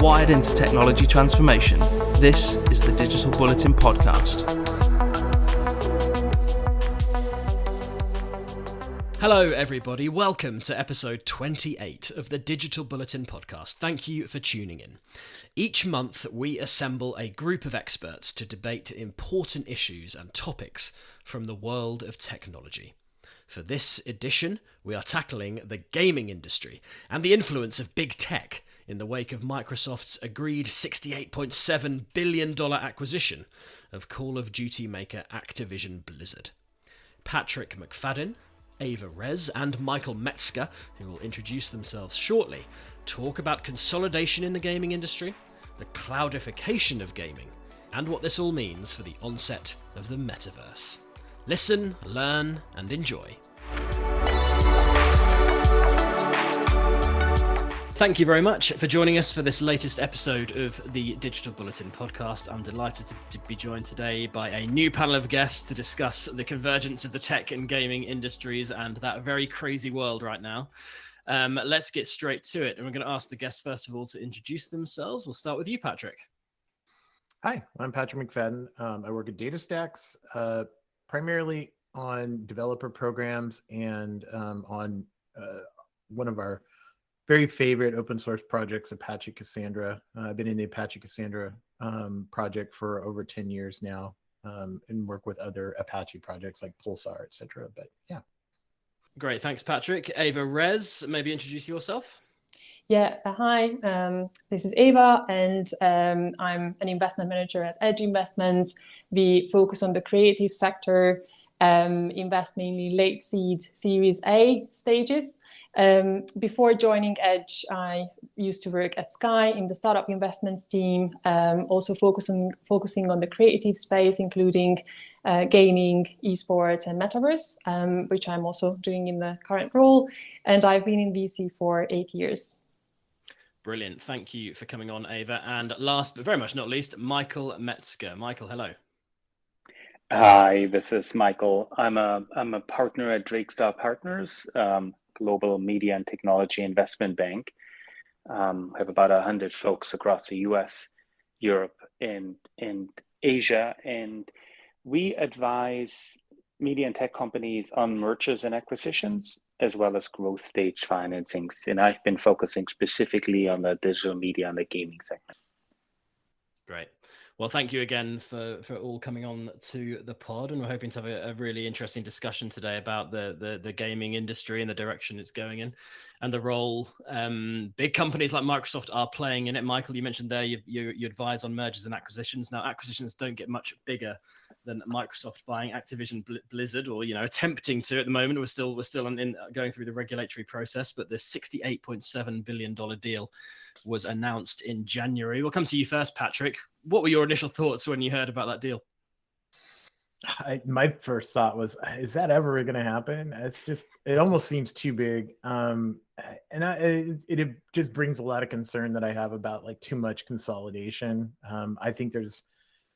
Wired into technology transformation, this is the Digital Bulletin podcast. Hello everybody, welcome to episode 28 of the Digital Bulletin podcast. Thank you for tuning in. Each month we assemble a group of experts to debate important issues and topics from the world of technology. For this edition, we are tackling the gaming industry and the influence of big tech in the wake of Microsoft's agreed $68.7 billion acquisition of Call of Duty maker Activision Blizzard. Patrick McFadin, Eva Rez and Michael Metzger, who will introduce themselves shortly, talk about consolidation in the gaming industry, the cloudification of gaming, and what this all means for the onset of the metaverse. Listen, learn, and enjoy. Thank you very much for joining us for this latest episode of the Digital Bulletin podcast. I'm delighted to be joined today by a new panel of guests to discuss the convergence of the tech and gaming industries and that very crazy world right now. Let's get straight to it. And we're going to ask the guests, first of all, to introduce themselves. We'll start with you, Patrick. Hi, I'm Patrick McFadin. I work at DataStax, primarily on developer programs and on one of our very favorite open source projects, Apache Cassandra. I've been in the Apache Cassandra project for over 10 years now, and work with other Apache projects like Pulsar, etc. But yeah. Great, thanks, Patrick. Eva Rez, maybe introduce yourself. Yeah, hi, this is Eva, and I'm an investment manager at Edge Investments. We focus on the creative sector, invest mainly late seed Series A stages. Before joining Edge, I used to work at Sky in the startup investments team, also focusing on the creative space, including gaming, esports, and metaverse, which I'm also doing in the current role. And I've been in VC for 8 years. Brilliant. Thank you for coming on, Eva. And last, but very much not least, Michael Metzger. Michael, hello. Hi, this is Michael. I'm a partner at Drakestar Partners, global media and technology investment bank. I have about 100 folks across the US, Europe, and Asia. And we advise media and tech companies on mergers and acquisitions, as well as growth stage financings. And I've been focusing specifically on the digital media and the gaming segment. Great. Well, thank you again for all coming on to the pod, and we're hoping to have a really interesting discussion today about the gaming industry and the direction it's going in, and the role big companies like Microsoft are playing in it. Michael, you mentioned there you advise on mergers and acquisitions. Now, acquisitions don't get much bigger than Microsoft buying Activision Blizzard, or attempting to at the moment. We're still going through the regulatory process, but the $68.7 billion deal was announced in January. We'll come to you first, Patrick. What were your initial thoughts when you heard about that deal? My first thought was, is that ever going to happen? It almost seems too big. It just brings a lot of concern that I have about too much consolidation. I think there's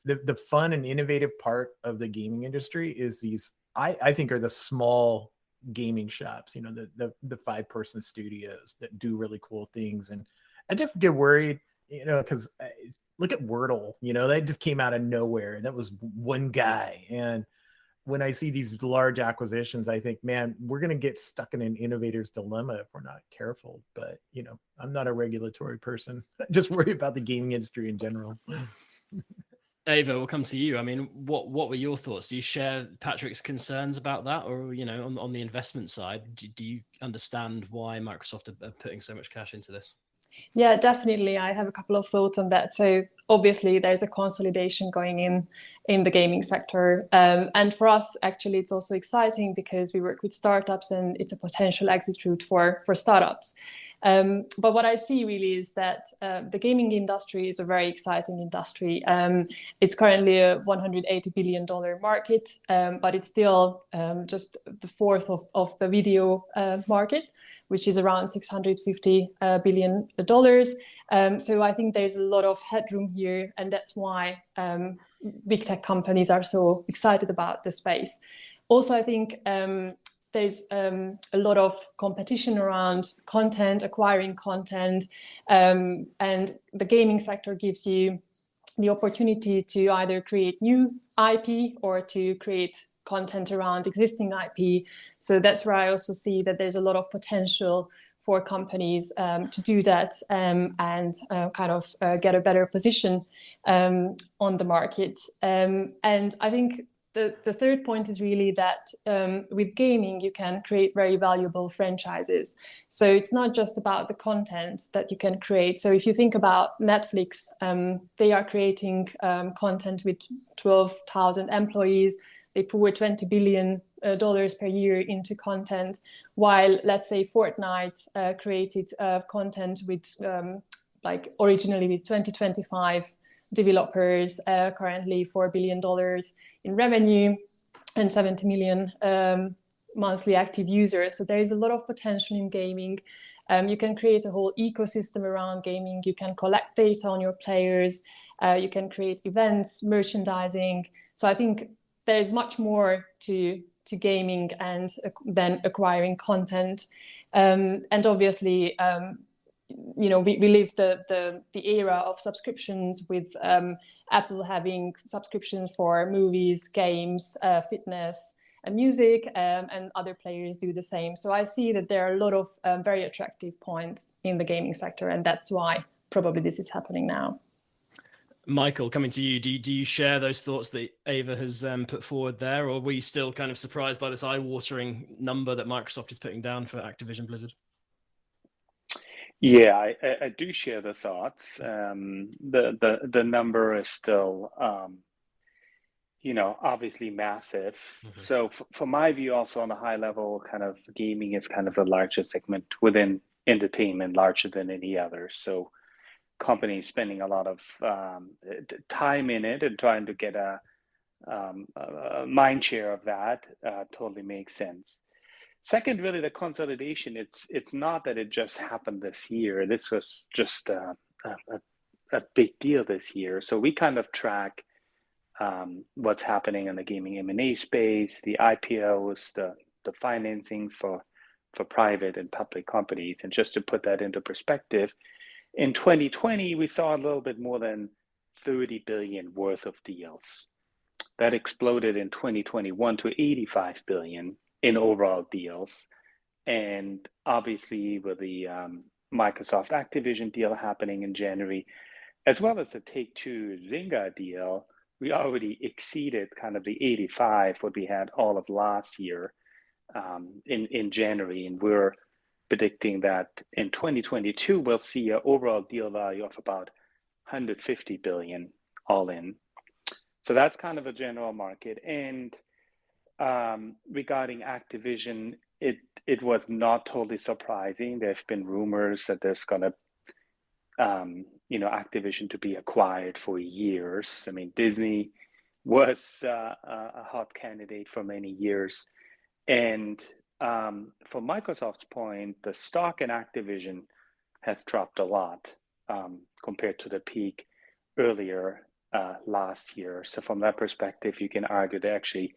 the fun and innovative part of the gaming industry is these, I think, are the small gaming shops, the 5-person studios that do really cool things. And I just get worried, because look at Wordle, that just came out of nowhere. That was one guy. And when I see these large acquisitions, I think, man, we're going to get stuck in an innovator's dilemma if we're not careful. But, I'm not a regulatory person. I just worry about the gaming industry in general. Eva, we'll come to you. I mean, what were your thoughts? Do you share Patrick's concerns about that? Or, on the investment side, do you understand why Microsoft are putting so much cash into this? Yeah, definitely. I have a couple of thoughts on that. So obviously there's a consolidation going in the gaming sector. And for us, actually, it's also exciting because we work with startups and it's a potential exit route for startups. But what I see really is that the gaming industry is a very exciting industry. It's currently a $180 billion market, but it's still just the fourth of the video market, which is around $650 billion. So I think there's a lot of headroom here, and that's why big tech companies are so excited about the space. Also, I think there's a lot of competition around content, acquiring content, and the gaming sector gives you the opportunity to either create new IP or to create content around existing IP. So that's where I also see that there's a lot of potential for companies to do that and kind of get a better position on the market. And I think the third point is really that with gaming, you can create very valuable franchises. So it's not just about the content that you can create. So if you think about Netflix, they are creating content with 12,000 employees. They pour $20 billion per year into content, while, let's say, Fortnite created content with like originally with 2025 developers, currently $4 billion in revenue and 70 million monthly active users. So there is a lot of potential in gaming. You can create a whole ecosystem around gaming. You can collect data on your players. You can create events, merchandising. So I think there's much more to gaming and then acquiring content. And obviously, we live the era of subscriptions with Apple having subscriptions for movies, games, fitness, and music, and other players do the same. So I see that there are a lot of very attractive points in the gaming sector, and that's why probably this is happening now. Michael, coming to you, do you share those thoughts that Eva has put forward there, or were you still kind of surprised by this eye-watering number that Microsoft is putting down for Activision Blizzard? Yeah, I do share the thoughts. The number is still, obviously massive. Mm-hmm. So for my view, also on a high level, kind of gaming is kind of the largest segment within entertainment, larger than any other. So companies spending a lot of time in it and trying to get a mind share of that totally makes sense. Second, really the consolidation. It's not that it just happened this year. This was just a big deal this year. So we kind of track what's happening in the gaming M&A space, the IPOs, the financings for private and public companies. And just to put that into perspective, in 2020, we saw a little bit more than 30 billion worth of deals. That exploded in 2021 to 85 billion in overall deals. And obviously with the Microsoft Activision deal happening in January, as well as the Take-Two Zynga deal, we already exceeded kind of the 85 what we had all of last year in January. And we're predicting that in 2022, we'll see an overall deal value of about 150 billion all in. So that's kind of a general market. And regarding Activision, it was not totally surprising. There've been rumors that there's going to, Activision to be acquired for years. I mean, Disney was a hot candidate for many years. And from Microsoft's point, the stock in Activision has dropped a lot compared to the peak earlier last year. So from that perspective, you can argue they're actually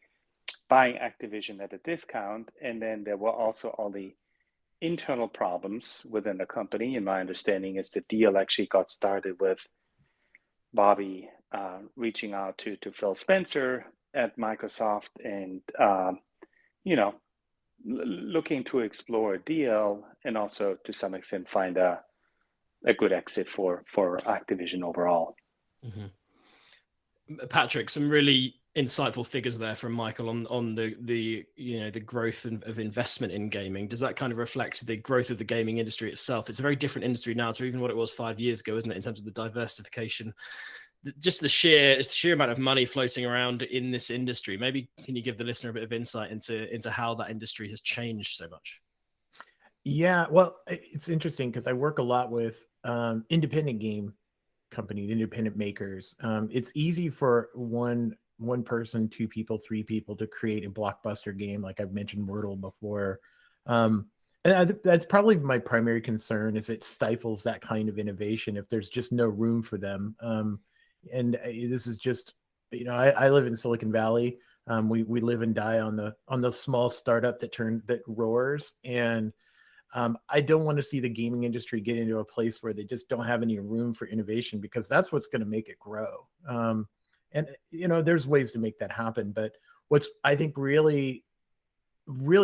buying Activision at a discount. And then there were also all the internal problems within the company. And my understanding is the deal actually got started with Bobby reaching out to Phil Spencer at Microsoft and, looking to explore a deal and also to some extent find a good exit for Activision overall. Mm-hmm. Patrick, some really insightful figures there from Michael on the growth of investment in gaming. Does that kind of reflect the growth of the gaming industry itself? It's a very different industry now to even what it was 5 years ago, isn't it, in terms of the diversification, just the sheer amount of money floating around in this industry. Maybe can you give the listener a bit of insight into how that industry has changed so much? Yeah, well, it's interesting because I work a lot with independent game companies, independent makers. It's easy for one person, two people, three people to create a blockbuster game, like I've mentioned Wordle before. And that's probably my primary concern, is it stifles that kind of innovation if there's just no room for them. And this is just, I live in Silicon Valley. We live and die on the small startup that roars, and I don't want to see the gaming industry get into a place where they just don't have any room for innovation, because that's what's going to make it grow. And there's ways to make that happen, but what's I think really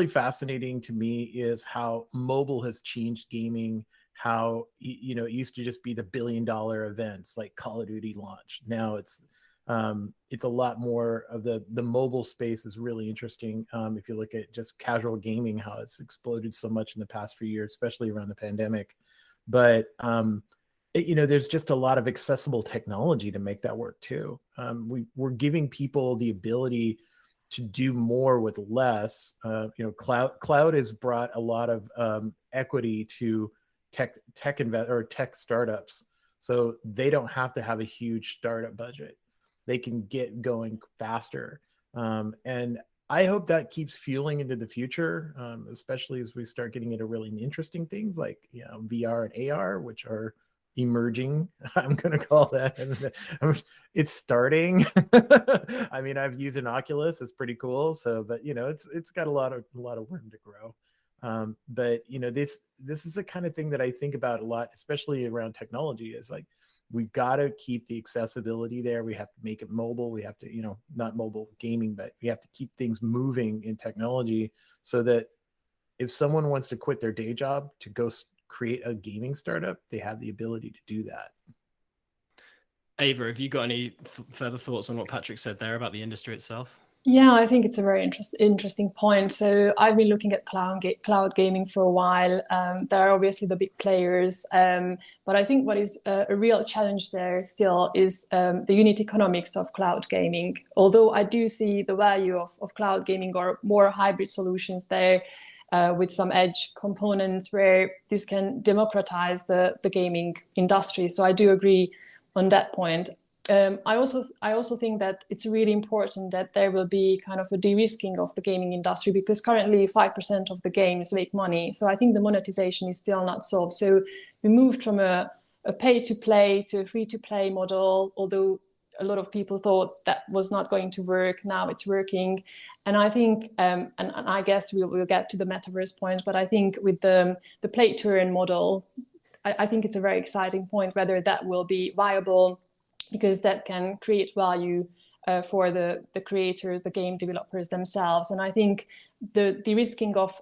fascinating to me is how mobile has changed gaming. How it used to just be the $1 billion events like Call of Duty launch. Now it's a lot more of the mobile space is really interesting. If you look at just casual gaming, how it's exploded so much in the past few years, especially around the pandemic. But there's just a lot of accessible technology to make that work too. We're giving people the ability to do more with less. Cloud has brought a lot of equity to tech startups, so they don't have to have a huge startup budget. They can get going faster, and I hope that keeps fueling into the future, especially as we start getting into really interesting things like VR and AR, which are emerging. I'm going to call that. It's starting. I mean, I've used an Oculus. It's pretty cool. So, but it's got a lot of room to grow. But this is the kind of thing that I think about a lot, especially around technology, is like, we've got to keep the accessibility there. We have to make it mobile. We have to, not mobile gaming, but we have to keep things moving in technology, so that if someone wants to quit their day job to go create a gaming startup, they have the ability to do that. Eva, have you got any further thoughts on what Patrick said there about the industry itself? Yeah, I think it's a very interesting point. So I've been looking at cloud gaming for a while. There are obviously the big players, but I think what is a real challenge there still is the unit economics of cloud gaming. Although I do see the value of cloud gaming or more hybrid solutions there, with some edge components where this can democratize the gaming industry. So I do agree on that point. I also think that it's really important that there will be kind of a de-risking of the gaming industry, because currently 5% of the games make money. So I think the monetization is still not solved. So we moved from a pay-to-play to a free-to-play model, although a lot of people thought that was not going to work. Now it's working. And I think, and I guess we'll get to the metaverse point, but I think with the play-to-earn model, I think it's a very exciting point whether that will be viable, because that can create value for the creators, the game developers themselves. And I think the de-risking of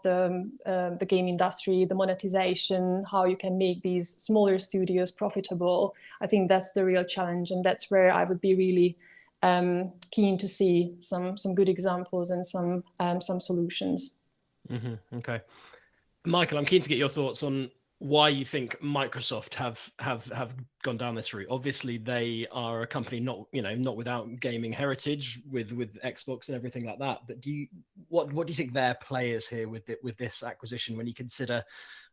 the game industry, the monetization, how you can make these smaller studios profitable, I think that's the real challenge. And that's where I would be really keen to see some good examples and some solutions. Mm-hmm. Okay. Michael, I'm keen to get your thoughts on why you think Microsoft have gone down this route. Obviously, they are a company not without gaming heritage with Xbox and everything like that. But what do you think their play is here with this acquisition, when you consider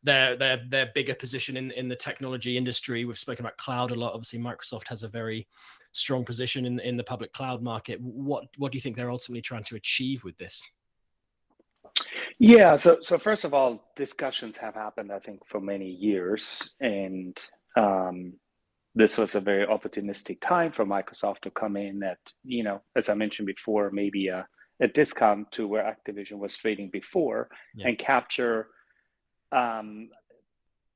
their bigger position in the technology industry? We've spoken about cloud a lot. Obviously, Microsoft has a very strong position in the public cloud market. What do you think they're ultimately trying to achieve with this? Yeah, so first of all, discussions have happened, I think, for many years, and this was a very opportunistic time for Microsoft to come in at, as I mentioned before, maybe a discount to where Activision was trading before, and capture, one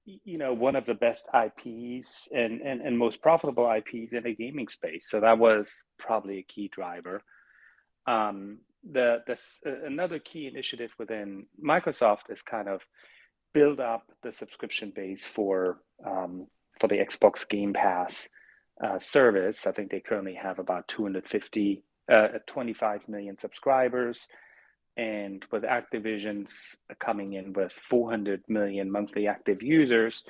of the best IPs and most profitable IPs in the gaming space. So that was probably a key driver. Another key initiative within Microsoft is kind of build up the subscription base for the Xbox Game Pass service. I think they currently have about 25 million subscribers, and with Activision's coming in with 400 million monthly active users,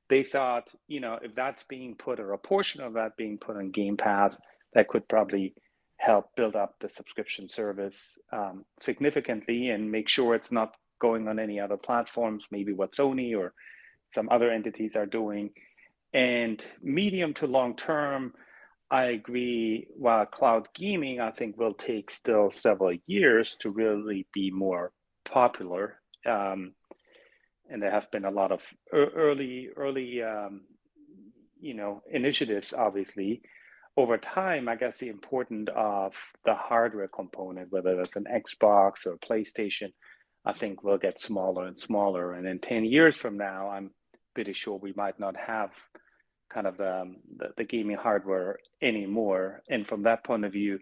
they thought, if that's being put, or a portion of that being put on Game Pass, that could probably help build up the subscription service significantly, and make sure it's not going on any other platforms, maybe what Sony or some other entities are doing. And medium to long term, I agree, while cloud gaming, I think, will take still several years to really be more popular. And there have been a lot of early initiatives, obviously. over time, I guess the importance of the hardware component, whether it's an Xbox or PlayStation, I think will get smaller and smaller. And in 10 years from now, I'm pretty sure we might not have kind of the gaming hardware anymore. And from that point of view,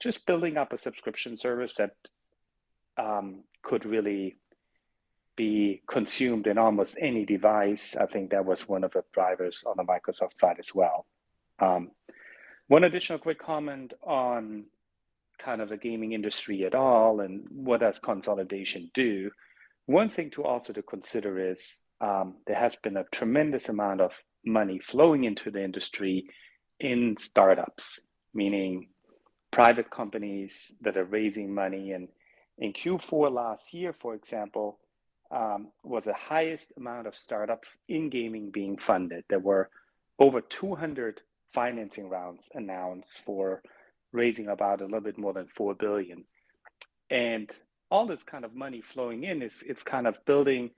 just building up a subscription service that could really be consumed in almost any device, I think that was one of the drivers on the Microsoft side as well. One additional quick comment on kind of the gaming industry at all and what does consolidation do. One thing to also to consider is there has been a tremendous amount of money flowing into the industry in startups, meaning private companies that are raising money. And in Q4 last year, for example, was the highest amount of startups in gaming being funded. There were over 200 financing rounds announced for raising about a little bit more than 4 billion. And all this kind of money flowing in it's kind of building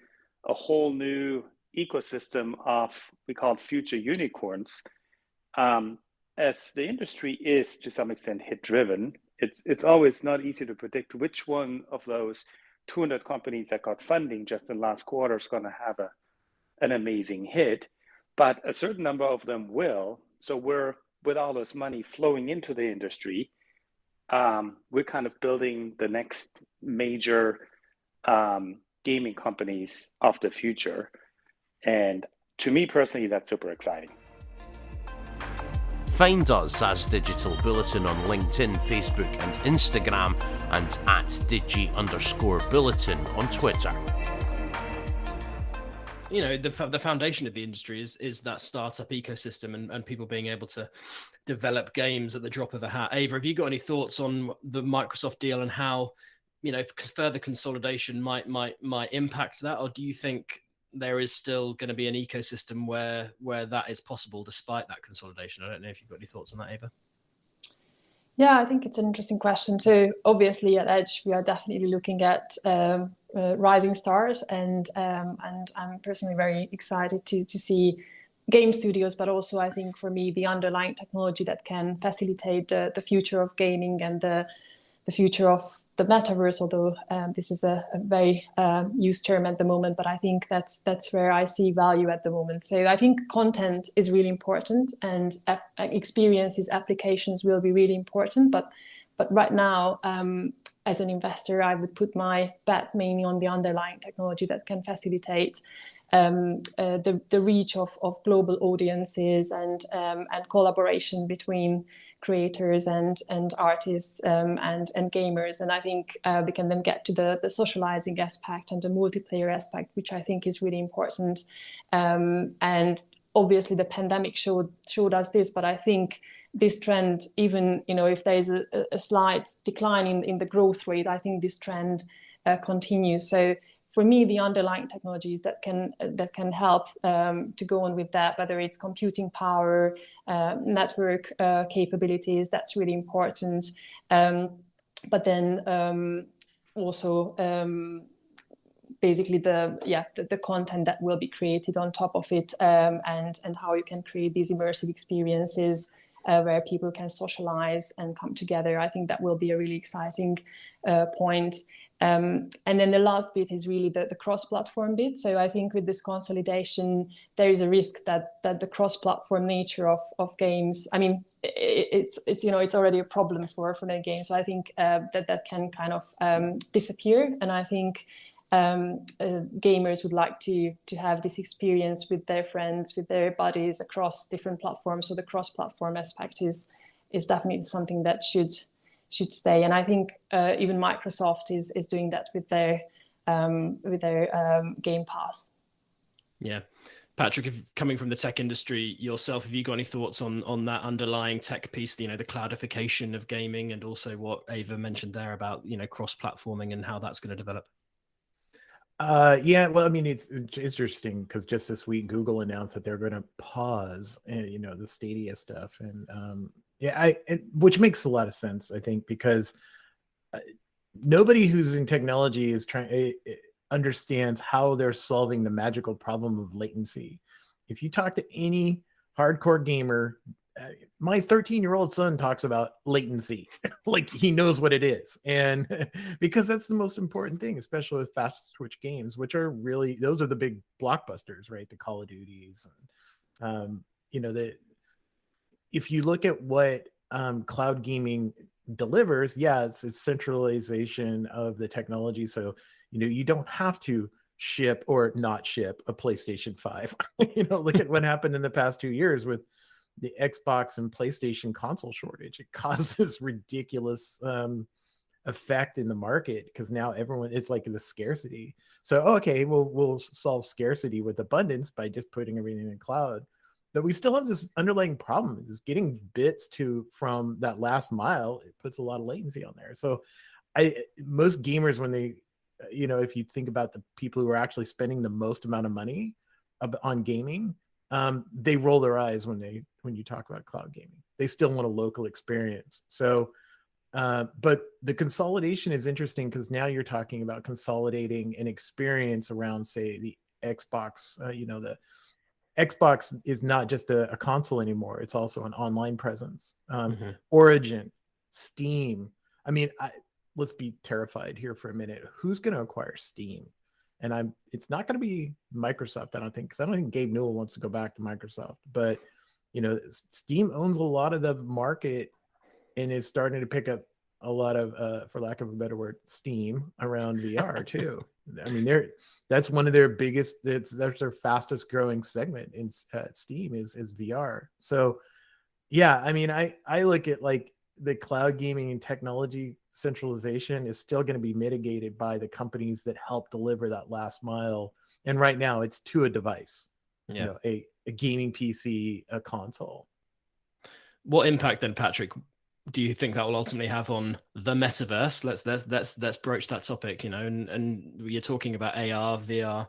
a whole new ecosystem of, we call it future unicorns. As the industry is to some extent hit driven, it's always not easy to predict which one of those 200 companies that got funding just in last quarter is going to have an amazing hit, but a certain number of them will. So we're, with all this money flowing into the industry, we're kind of building the next major gaming companies of the future. And to me personally, that's super exciting. Find us as Digital Bulletin on LinkedIn, Facebook and Instagram, and at Digi_Bulletin on Twitter. You know, the foundation of the industry is that startup ecosystem and people being able to develop games at the drop of a hat. Eva, have you got any thoughts on the Microsoft deal and how, you know, further consolidation might impact that? Or do you think there is still going to be an ecosystem where that is possible despite that consolidation? I don't know if you've got any thoughts on that, Eva. Yeah, I think it's an interesting question. So obviously at Edge, we are definitely looking at rising stars, and I'm personally very excited to see game studios, but also I think for me the underlying technology that can facilitate the future of gaming and the future of the metaverse, although this is a very used term at the moment, but I think that's where I see value at the moment. So I think content is really important, and experiences, applications will be really important. But right now, as an investor, I would put my bet mainly on the underlying technology that can facilitate the reach of global audiences and collaboration between creators and artists and gamers. And I think we can then get to the socializing aspect and the multiplayer aspect, which I think is really important. And obviously the pandemic showed us this, but I think this trend, even if there is a slight decline in the growth rate, I think this trend continues. So for me, the underlying technologies that can help to go on with that, whether it's computing power, network capabilities, that's really important. But then also basically the content that will be created on top of it, and how you can create these immersive experiences where people can socialize and come together. I think that will be a really exciting point. And then the last bit is really the cross-platform bit. So I think with this consolidation, there is a risk that the cross-platform nature of games, I mean, it's already a problem for many games. So I think that can kind of disappear. And I think gamers would like to have this experience with their friends, with their buddies across different platforms. So the cross-platform aspect is definitely something that should stay. And I think even Microsoft is doing that with their Game Pass. Yeah. Patrick, coming from the tech industry yourself, have you got any thoughts on that underlying tech piece, the cloudification of gaming, and also what Eva mentioned there about, cross-platforming and how that's going to develop? Yeah, well, I mean, it's interesting because just this week, Google announced that they're going to pause, the Stadia stuff. And which makes a lot of sense, I think, because nobody who's in technology is understands how they're solving the magical problem of latency. If you talk to any hardcore gamer, my 13-year-old son talks about latency like he knows what it is, and because that's the most important thing, especially with fast switch games, which are really, those are the big blockbusters, right? The Call of Duties, and if you look at what cloud gaming delivers, it's centralization of the technology. So you don't have to ship or not ship a PlayStation 5. Look at what happened in the past 2 years with the Xbox and PlayStation console shortage. It caused this ridiculous effect in the market, because now everyone, it's like the scarcity. So okay, we'll solve scarcity with abundance by just putting everything in the cloud. But we still have this underlying problem, is getting bits from that last mile. It puts a lot of latency on there. So most gamers, when they, if you think about the people who are actually spending the most amount of money on gaming, they roll their eyes when you talk about cloud gaming. They still want a local experience. So, but the consolidation is interesting, because now you're talking about consolidating an experience around, say, the Xbox. The Xbox is not just a console anymore. It's also an online presence. Origin, Steam. I mean, let's be terrified here for a minute. Who's going to acquire Steam? And it's not going to be Microsoft, I don't think, because I don't think Gabe Newell wants to go back to Microsoft. But Steam owns a lot of the market and is starting to pick up a lot of, for lack of a better word, steam around VR too. I mean, that's one of their biggest. That's their fastest growing segment in Steam is VR. So, yeah, I mean, I look at like the cloud gaming and technology centralization is still going to be mitigated by the companies that help deliver that last mile. And right now, it's to a device. Yeah, a gaming PC, a console. What impact then, Patrick, do you think that will ultimately have on the metaverse? Let's broach that topic, and you're talking about AR, VR,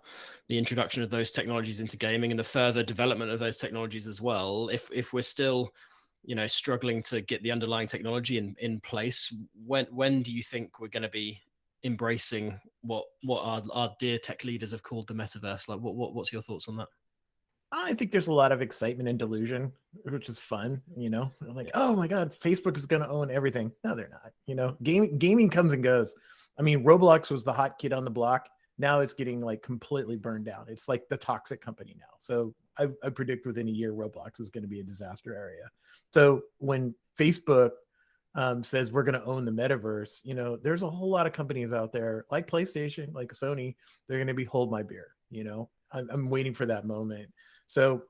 the introduction of those technologies into gaming and the further development of those technologies as well. If we're still, struggling to get the underlying technology in place, when do you think we're going to be embracing what our dear tech leaders have called the metaverse? Like, what's your thoughts on that? I think there's a lot of excitement and delusion, which is fun. Like, oh my God, Facebook is going to own everything. No, they're not. Gaming comes and goes. I mean, Roblox was the hot kid on the block. Now it's getting like completely burned down. It's like the toxic company now. So I predict within a year, Roblox is going to be a disaster area. So when Facebook says we're going to own the metaverse, there's a whole lot of companies out there like PlayStation, like Sony. They're going to be hold my beer. I'm waiting for that moment. So,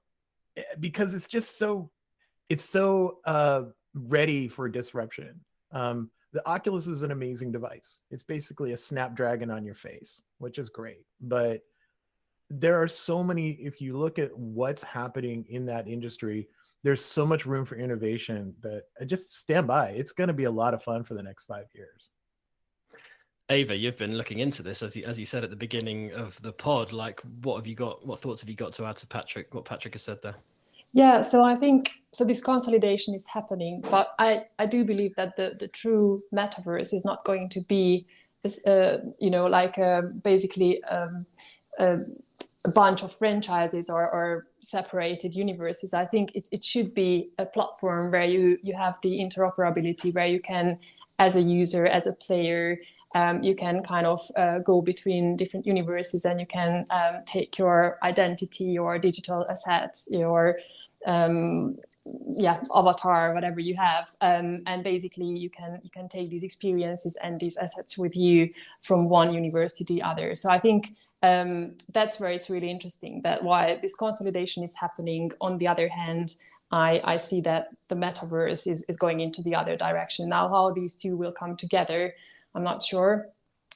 because it's so ready for disruption. The Oculus is an amazing device. It's basically a Snapdragon on your face, which is great. But there are so many, if you look at what's happening in that industry, there's so much room for innovation that just stand by. It's going to be a lot of fun for the next 5 years. Eva, you've been looking into this, as you said at the beginning of the pod. Like, what thoughts have you got to add to what Patrick has said there? Yeah, so I think this consolidation is happening, but I do believe that the true metaverse is not going to be this, basically a bunch of franchises or separated universes. I think it should be a platform where you have the interoperability, where you can, as a user, as a player, you can kind of go between different universes, and you can take your identity, your digital assets, your avatar, whatever you have, and basically you can take these experiences and these assets with you from one universe to the other. So I think that's where it's really interesting, that why this consolidation is happening. On the other hand, I see that the metaverse is going into the other direction. Now, how these two will come together, I'm not sure.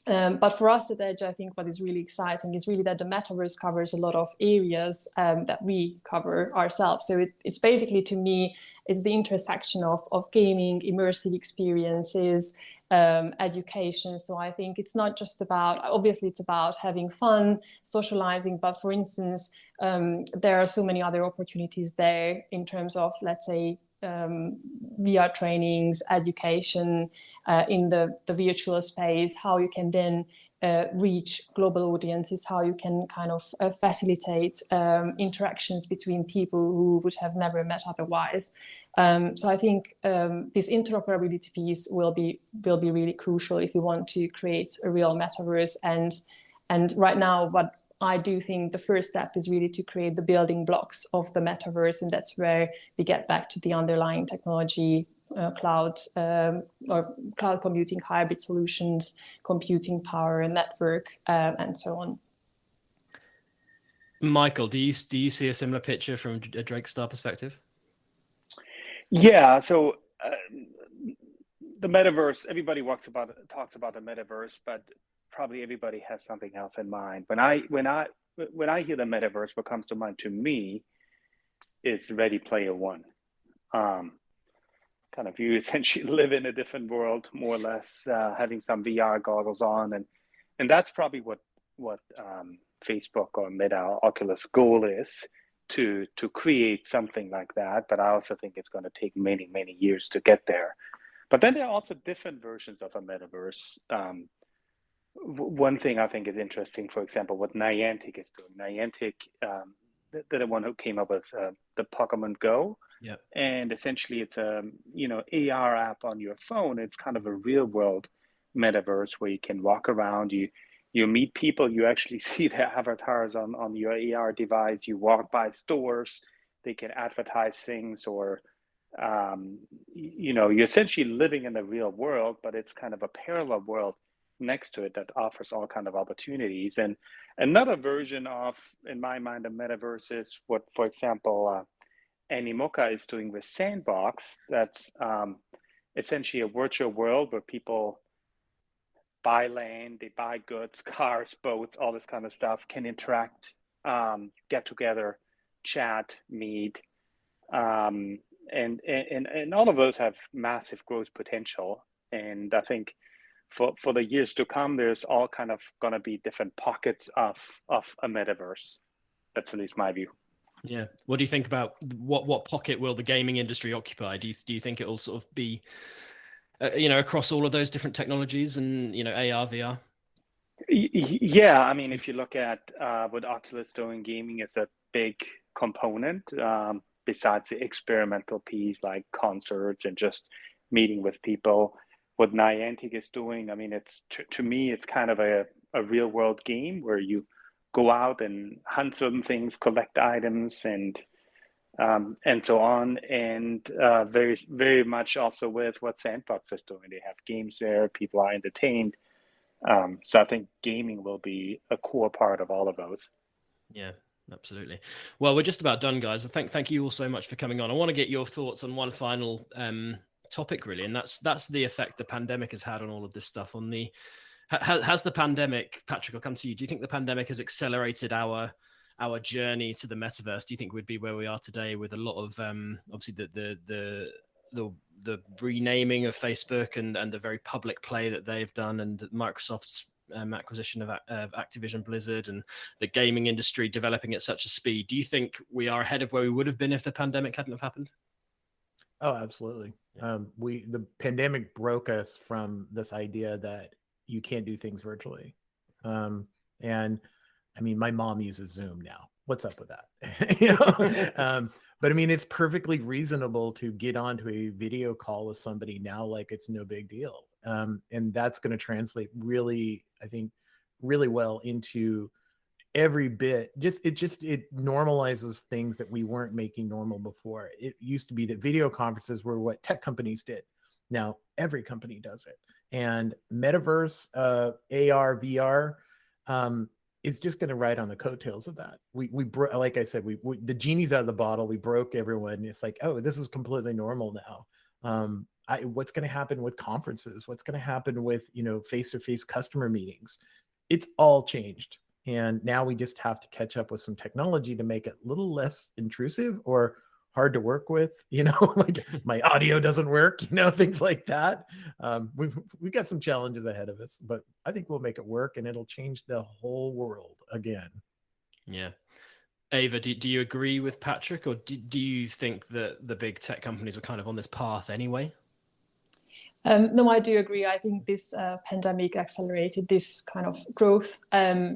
But for us at Edge, I think what is really exciting is really that the metaverse covers a lot of areas that we cover ourselves. So it's basically, to me, it's the intersection of gaming, immersive experiences, education. So I think it's not just about, obviously it's about having fun, socializing, but for instance, there are so many other opportunities there in terms of, let's say, VR trainings, education, in the virtual space, how you can then reach global audiences, how you can kind of facilitate interactions between people who would have never met otherwise. So I think this interoperability piece will be really crucial if we want to create a real metaverse. And right now, what I do think the first step is really to create the building blocks of the metaverse, and that's where we get back to the underlying technology, cloud or cloud computing, hybrid solutions, computing power, and network, and so on. Michael, do you see a similar picture from a Drakestar perspective? Yeah, so the metaverse, everybody talks about the metaverse, but probably everybody has something else in mind. When I hear the metaverse, what comes to mind to me is Ready Player One. Kind of you essentially live in a different world, more or less, having some VR goggles on, and that's probably what Facebook or Meta or Oculus goal is, to create something like that. But I also think it's going to take many years to get there. But then there are also different versions of a metaverse. One thing I think is interesting, for example, what Niantic is doing. Niantic, they're the one who came up with the Pokemon Go. Yep. And essentially it's a AR app on your phone. It's kind of a real world metaverse where you can walk around, you meet people, you actually see their avatars on your AR device, you walk by stores, they can advertise things, or you're essentially living in the real world, but it's kind of a parallel world next to it that offers all kind of opportunities. And another version of, in my mind, a metaverse is what, for example, Animoca is doing with Sandbox. That's essentially a virtual world where people buy land, they buy goods, cars, boats, all this kind of stuff, can interact, get together, chat, meet, and all of those have massive growth potential. And I think for the years to come, there's all kind of going to be different pockets of a metaverse. That's at least my view. Yeah. What do you think about what pocket will the gaming industry occupy? Do you think it will sort of be, across all of those different technologies and, AR, VR? Yeah. I mean, if you look at what Oculus doing, gaming is a big component, besides the experimental piece like concerts and just meeting with people. What Niantic is doing, I mean, it's to me, it's kind of a real world game where you go out and hunt certain things, collect items, and so on. And very, very much also with what Sandbox is doing. They have games there, people are entertained. So I think gaming will be a core part of all of those. Yeah, absolutely. Well, we're just about done, guys. Thank you all so much for coming on. I want to get your thoughts on one final topic, really, and that's the effect the pandemic has had on all of this stuff. Has the pandemic, Patrick, I'll come to you. Do you think the pandemic has accelerated our journey to the metaverse? Do you think we'd be where we are today with a lot of obviously the renaming of Facebook and the very public play that they've done, and Microsoft's acquisition of Activision Blizzard, and the gaming industry developing at such a speed? Do you think we are ahead of where we would have been if the pandemic hadn't have happened? Oh, absolutely. The pandemic broke us from this idea that you can't do things virtually. And I mean, my mom uses Zoom now. What's up with that? But I mean, it's perfectly reasonable to get onto a video call with somebody now like it's no big deal. And that's going to translate really, I think, really well into every bit. It normalizes things that we weren't making normal before. It used to be that video conferences were what tech companies did. Now every company does it. And metaverse, AR, VR, is just going to ride on the coattails of that. Like I said, the genie's out of the bottle. We broke everyone. It's like, oh, this is completely normal now. What's going to happen with conferences? What's going to happen with, face-to-face customer meetings? It's all changed. And now we just have to catch up with some technology to make it a little less intrusive or hard to work with, like my audio doesn't work, things like that. We've got some challenges ahead of us, but I think we'll make it work, and it'll change the whole world again. Yeah. Eva, do you agree with Patrick, or do you think that the big tech companies are kind of on this path anyway? No, I do agree. I think this pandemic accelerated this kind of growth,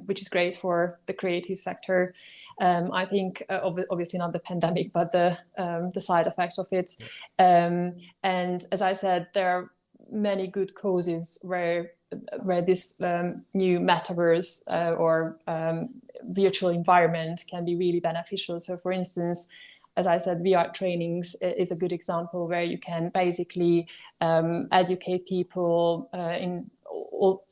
which is great for the creative sector. I think obviously not the pandemic, but the side effects of it. And as I said, there are many good causes where this new metaverse or virtual environment can be really beneficial. So, for instance, as I said, VR trainings is a good example where you can basically educate people in all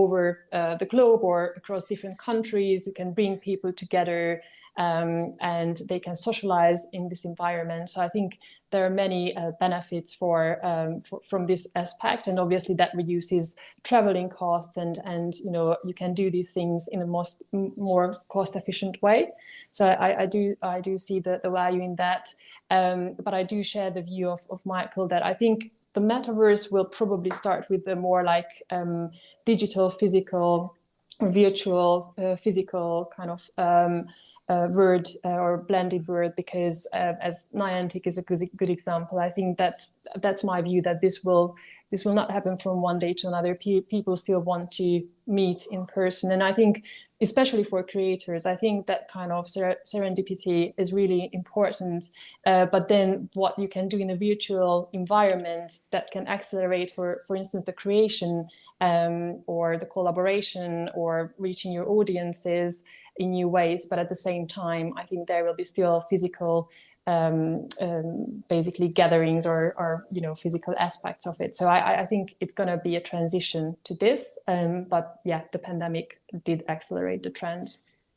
over the globe or across different countries. You can bring people together and they can socialize in this environment. So I think there are many benefits from this aspect, and obviously that reduces traveling costs, and you can do these things in a more cost efficient way. So I do see the value in that. But I do share the view of Michael that I think the metaverse will probably start with the more like digital, physical, virtual, physical kind of word or blended word, because as Niantic is a good example, I think that's my view, that this will not happen from one day to another. People still want to meet in person, and I think especially for creators, I think that kind of serendipity is really important. But then what you can do in a virtual environment that can accelerate, for instance, the creation or the collaboration or reaching your audiences in new ways. But at the same time, I think there will be still physical basically gatherings or physical aspects of it. So I think it's going to be a transition to this, but yeah, the pandemic did accelerate the trend.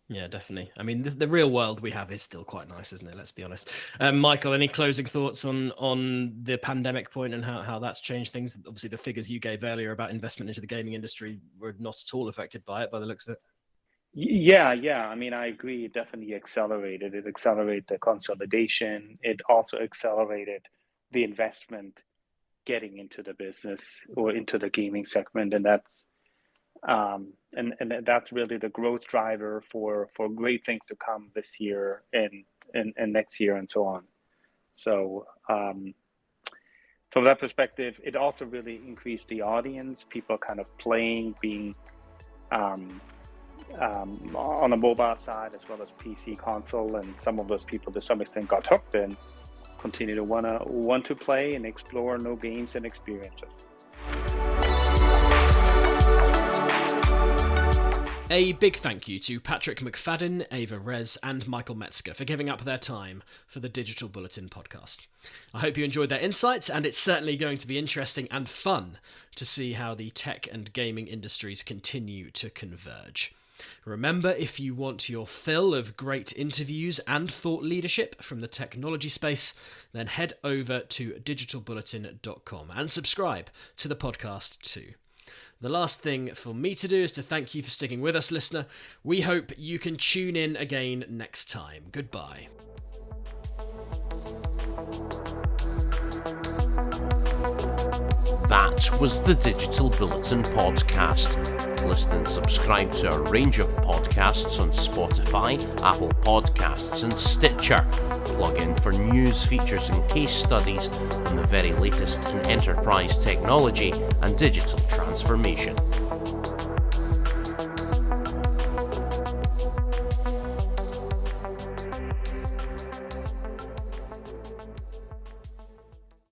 Yeah, definitely. I mean, the real world we have is still quite nice, isn't it? Let's be honest. Michael, any closing thoughts on the pandemic point and how that's changed things? Obviously, the figures you gave earlier about investment into the gaming industry were not at all affected by it, by the looks of it. Yeah. I mean, I agree. It definitely accelerated. It accelerated the consolidation. It also accelerated the investment getting into the business or into the gaming segment, and that's that's really the growth driver for great things to come this year and next year and so on. So from that perspective, it also really increased the audience. People kind of playing, being on the mobile side as well as PC console, and some of those people to some extent got hooked and continue to want to play and explore new games and experiences. A big thank you to Patrick McFadin, Eva Rez, and Michael Metzger for giving up their time for the Digital Bulletin podcast. I hope you enjoyed their insights, and it's certainly going to be interesting and fun to see how the tech and gaming industries continue to converge. Remember, if you want your fill of great interviews and thought leadership from the technology space, then head over to digitalbulletin.com and subscribe to the podcast too. The last thing for me to do is to thank you for sticking with us, listener. We hope you can tune in again next time. Goodbye. That was the Digital Bulletin podcast. Listen and subscribe to a range of podcasts on Spotify, Apple Podcasts and Stitcher. Plug in for news, features and case studies on the very latest in enterprise technology and digital transformation.